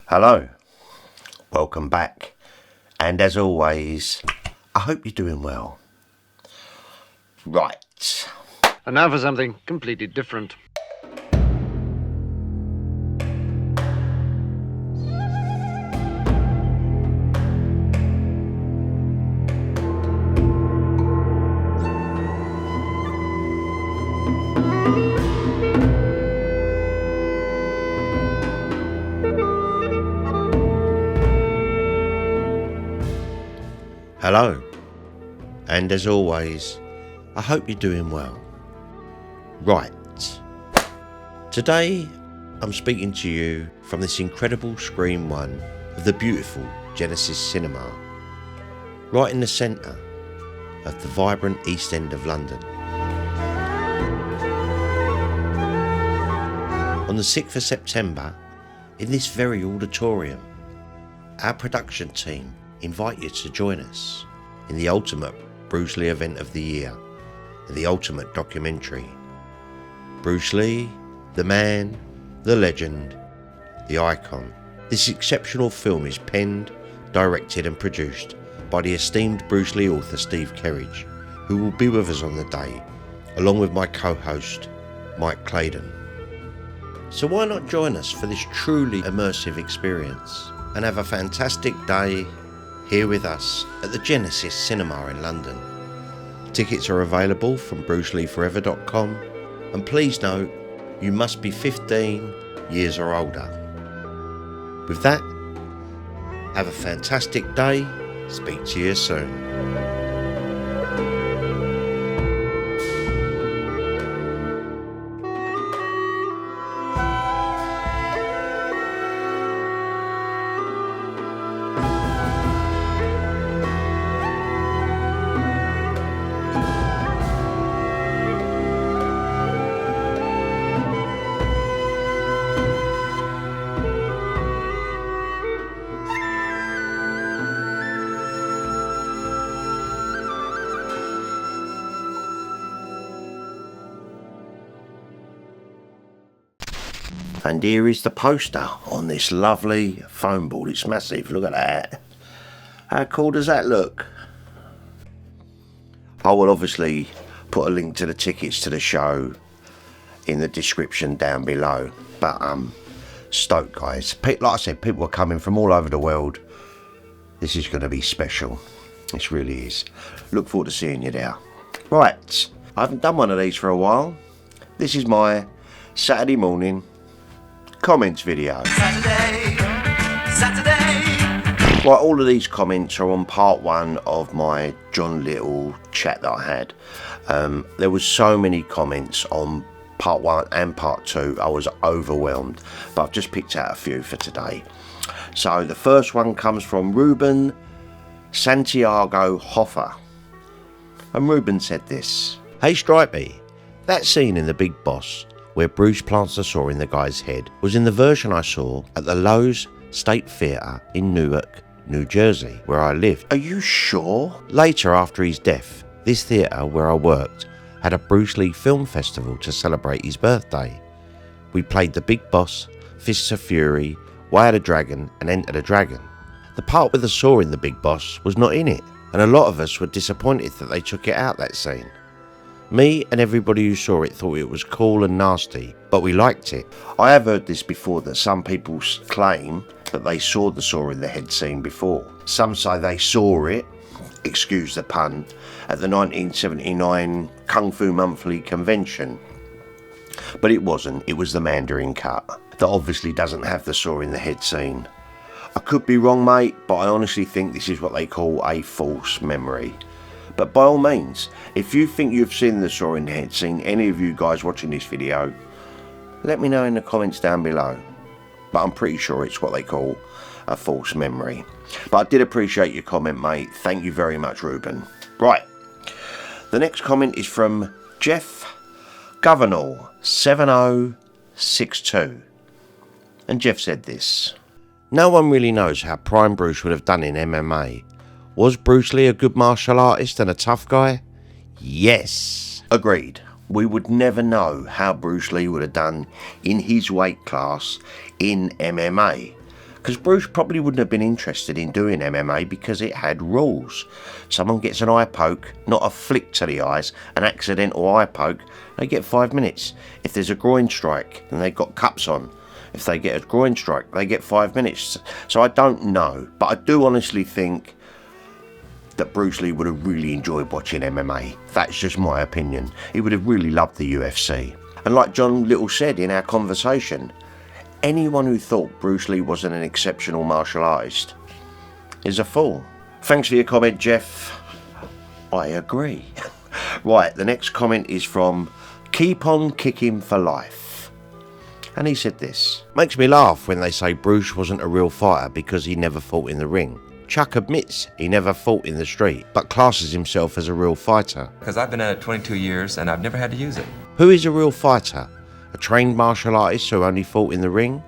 Hello, welcome back, and as always, I hope you're doing well. Right. And now for something completely different. Hello, and as always, I hope you're doing well. Right, today I'm speaking to you from this incredible Screen 1 of the beautiful Genesis Cinema, right in the centre of the vibrant East End of London. On the 6th of September, in this very auditorium, our production team invite you to join us in the ultimate Bruce Lee event of the year, the ultimate documentary. Bruce Lee, the man, the legend, the icon. This exceptional film is penned, directed and produced by the esteemed Bruce Lee author Steve Kerridge, who will be with us on the day, along with my co-host Mike Claydon. So why not join us for this truly immersive experience and have a fantastic day here with us at the Genesis Cinema in London. Tickets are available from bruceleeforever.com, and please note, you must be 15 years or older. With that, have a fantastic day. Speak to you soon. And here is the poster on this lovely foam board. It's massive, look at that. How cool does that look? I will obviously put a link to the tickets to the show in the description down below. But I'm stoked, guys. Like I said, people are coming from all over the world. This is going to be special. This really is. Look forward to seeing you there. Right, I haven't done one of these for a while. This is my Saturday morning comments video. Saturday. Right, all of these comments are on part 1 of my John Little chat that I had. There was so many comments on part 1 and part 2, I was overwhelmed, but I've just picked out a few for today. So the first one comes from Ruben Santiago Hoffer, and Ruben said this: "Hey Stripey, that scene in The Big Boss where Bruce plants the saw in the guy's head was in the version I saw at the Lowe's State Theatre in Newark, New Jersey, where I lived. Are you sure?" Later, after his death, this theatre where I worked had a Bruce Lee film festival to celebrate his birthday. We played The Big Boss, Fists of Fury, Way of the Dragon and Enter the Dragon. The part with the saw in The Big Boss was not in it, and a lot of us were disappointed that they took it out, that scene. Me and everybody who saw it thought it was cool and nasty, but we liked it. I have heard this before, that some people claim that they saw the saw in the head scene before. Some say they saw it, excuse the pun, at the 1979 Kung Fu Monthly convention. But it wasn't, it was the Mandarin cut, that obviously doesn't have the saw in the head scene. I could be wrong, mate, but I honestly think this is what they call a false memory. But by all means, if you think you've seen the saw in the head scene, any of you guys watching this video, let me know in the comments down below. But I'm pretty sure it's what they call a false memory. But I did appreciate your comment, mate. Thank you very much, Ruben. Right, the next comment is from Jeff Governor 7062. And Jeff said this: "No one really knows how Prime Bruce would have done in MMA. Was Bruce Lee a good martial artist and a tough guy? Yes." Agreed. We would never know how Bruce Lee would have done in his weight class in MMA. Because Bruce probably wouldn't have been interested in doing MMA because it had rules. Someone gets an eye poke, not a flick to the eyes, an accidental eye poke, they get 5 minutes. If there's a groin strike, then they've got cups on. If they get a groin strike, they get 5 minutes. So I don't know, but I do honestly think that Bruce Lee would have really enjoyed watching MMA. That's just my opinion. He would have really loved the UFC. And like John Little said in our conversation, anyone who thought Bruce Lee wasn't an exceptional martial artist is a fool. Thanks for your comment, Jeff. I agree. Right, the next comment is from Keep On Kicking for Life. And he said this: makes me laugh when they say Bruce wasn't a real fighter because he never fought in the ring. Chuck admits he never fought in the street, but classes himself as a real fighter. Because I've been at it 22 years and I've never had to use it. Who is a real fighter? A trained martial artist who only fought in the ring?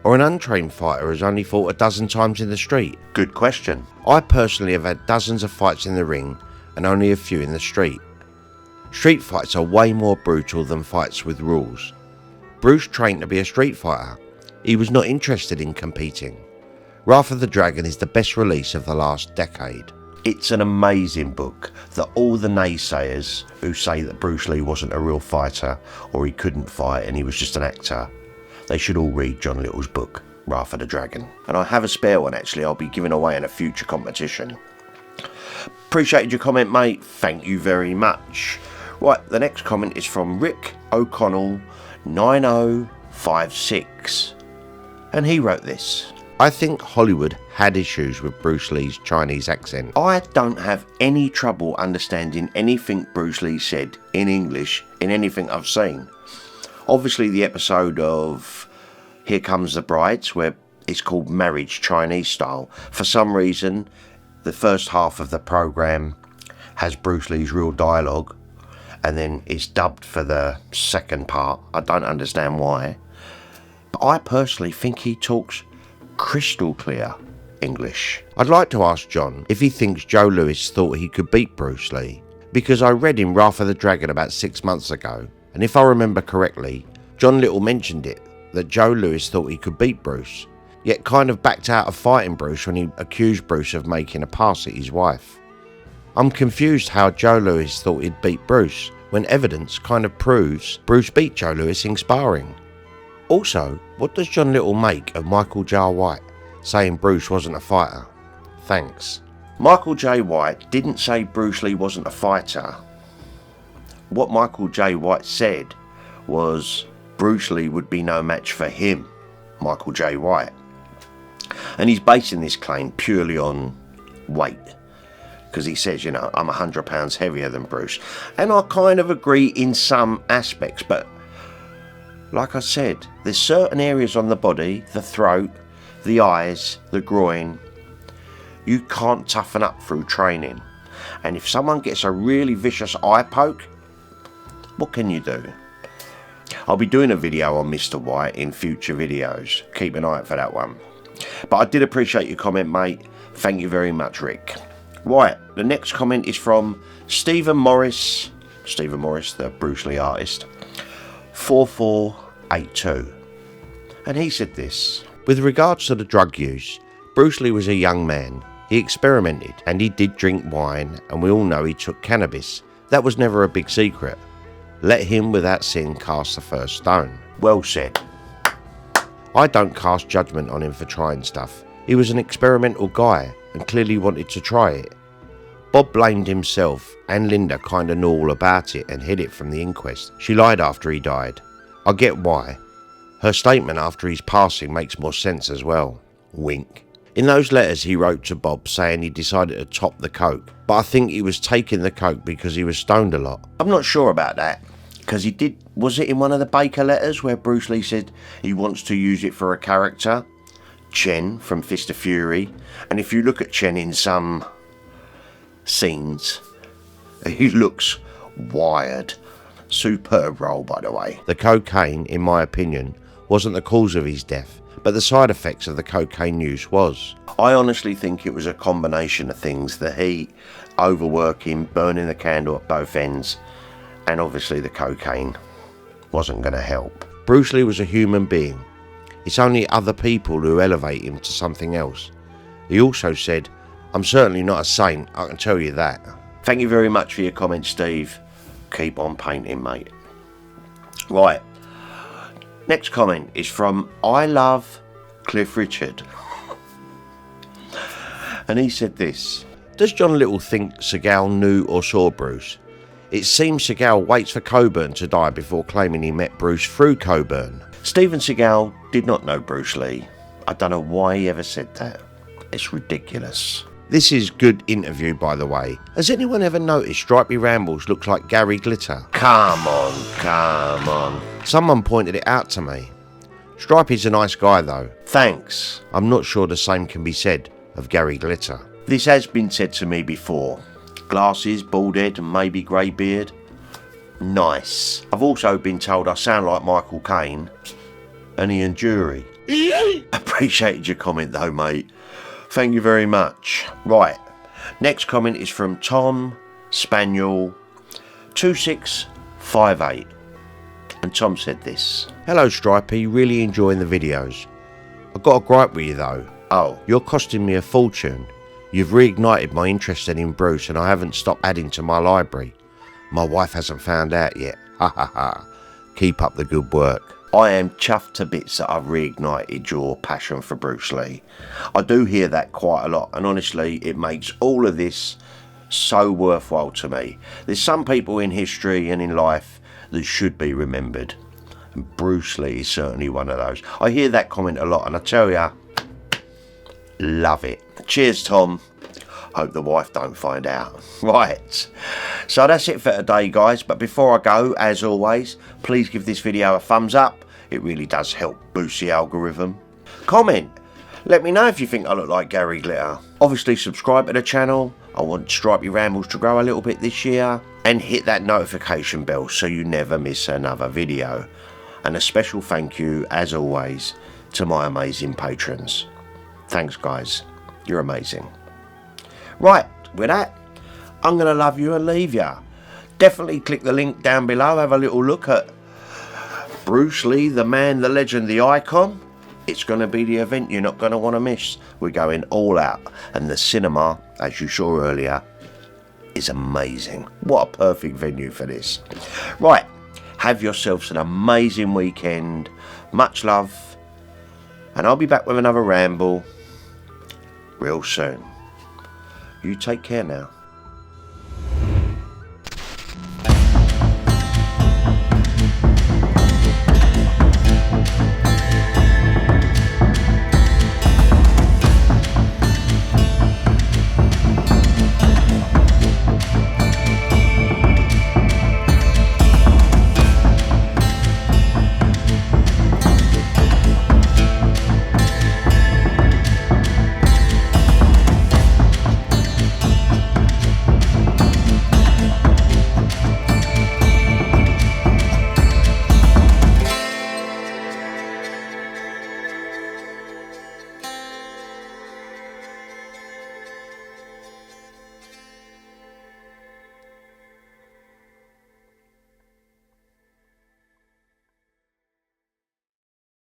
Or an untrained fighter who's only fought a dozen times in the street? Good question. I personally have had dozens of fights in the ring and only a few in the street. Street fights are way more brutal than fights with rules. Bruce trained to be a street fighter. He was not interested in competing. Wrath of the Dragon is the best release of the last decade. It's an amazing book that all the naysayers who say that Bruce Lee wasn't a real fighter or he couldn't fight and he was just an actor, they should all read John Little's book, Wrath of the Dragon. And I have a spare one actually I'll be giving away in a future competition. Appreciated your comment, mate. Thank you very much. Right, the next comment is from Rick O'Connell 9056. And he wrote this: I think Hollywood had issues with Bruce Lee's Chinese accent. I don't have any trouble understanding anything Bruce Lee said in English in anything I've seen. Obviously the episode of Here Comes the Brides, where it's called Marriage Chinese Style, for some reason the first half of the programme has Bruce Lee's real dialogue and then it's dubbed for the second part. I don't understand why. But I personally think he talks crystal clear English. I'd like to ask John if he thinks Joe Louis thought he could beat Bruce Lee, because I read in Wrath of the Dragon about 6 months ago, and if I remember correctly, John Little mentioned it, that Joe Louis thought he could beat Bruce, yet kind of backed out of fighting Bruce when he accused Bruce of making a pass at his wife. I'm confused how Joe Louis thought he'd beat Bruce, when evidence kind of proves Bruce beat Joe Louis in sparring. Also, what does John Little make of Michael J. White saying Bruce wasn't a fighter? Thanks. Michael J. White didn't say Bruce Lee wasn't a fighter. What Michael J. White said was Bruce Lee would be no match for him, Michael J. White. And he's basing this claim purely on weight. Because he says, you know, I'm 100 pounds heavier than Bruce. And I kind of agree in some aspects, but like I said, there's certain areas on the body, the throat, the eyes, the groin, you can't toughen up through training. And if someone gets a really vicious eye poke, what can you do? I'll be doing a video on Mr. White in future videos. Keep an eye out for that one. But I did appreciate your comment, mate. Thank you very much, Rick. Right, the next comment is from Stephen Morris, the Bruce Lee artist, 4482. And he said this: with regards to the drug use, Bruce Lee was a young man. He experimented and he did drink wine, and we all know he took cannabis. That was never a big secret. Let him without sin cast the first stone. Well said. I don't cast judgment on him for trying stuff. He was an experimental guy and clearly wanted to try it. Bob blamed himself, and Linda kinda knew all about it and hid it from the inquest. She lied after he died. I get why. Her statement after his passing makes more sense as well. Wink. In those letters he wrote to Bob saying he decided to top the coke, but I think he was taking the coke because he was stoned a lot. I'm not sure about that, because he did, was it in one of the Baker letters where Bruce Lee said he wants to use it for a character? Chen from Fist of Fury. And if you look at Chen in some scenes, he looks wired. Superb role, by the way. The cocaine, in my opinion, wasn't the cause of his death, but the side effects of the cocaine use was. I honestly think it was a combination of things: the heat, overworking, burning the candle at both ends, and obviously the cocaine wasn't going to help. Bruce Lee was a human being. It's only other people who elevate him to something else. He also said, I'm certainly not a saint, I can tell you that. Thank you very much for your comment, Steve. Keep on painting, mate. Right. Next comment is from I Love Cliff Richard. And he said this. Does John Little think Seagal knew or saw Bruce? It seems Seagal waits for Coburn to die before claiming he met Bruce through Coburn. Steven Seagal did not know Bruce Lee. I don't know why he ever said that. It's ridiculous. This is good interview, by the way. Has anyone ever noticed Stripey Rambles looks like Gary Glitter? Come on. Someone pointed it out to me. Stripey's a nice guy though. Thanks. I'm not sure the same can be said of Gary Glitter. This has been said to me before. Glasses, bald head and maybe grey beard. Nice. I've also been told I sound like Michael Caine and Ian Jury. Appreciated your comment though, mate. Thank you very much. Right, next comment is from Tom Spaniel 2658. And Tom said this. Hello Stripey, really enjoying the videos. I've got a gripe with you though. Oh, you're costing me a fortune. You've reignited my interest in Bruce and I haven't stopped adding to my library. My wife hasn't found out yet. Ha ha ha. Keep up the good work. I am chuffed to bits that I've reignited your passion for Bruce Lee. I do hear that quite a lot, and honestly it makes all of this so worthwhile to me. There's some people in history and in life that should be remembered, and Bruce Lee is certainly one of those. I hear that comment a lot and I tell ya, love it. Cheers Tom. Hope the wife don't find out. Right, so that's it for today guys, but before I go, as always, please give this video a thumbs up. It really does help boost the algorithm. Comment, let me know if you think I look like Gary Glitter. Obviously subscribe to the channel. I want Stripey Rambles to grow a little bit this year. And hit that notification bell so you never miss another video. And a special thank you, as always, to my amazing patrons. Thanks guys, you're amazing. Right, with that, I'm going to love you and leave you. Definitely click the link down below, have a little look at Bruce Lee, the man, the legend, the icon. It's going to be the event you're not going to want to miss. We're going all out. And the cinema, as you saw earlier, is amazing. What a perfect venue for this. Right, have yourselves an amazing weekend. Much love. And I'll be back with another ramble real soon. You take care now.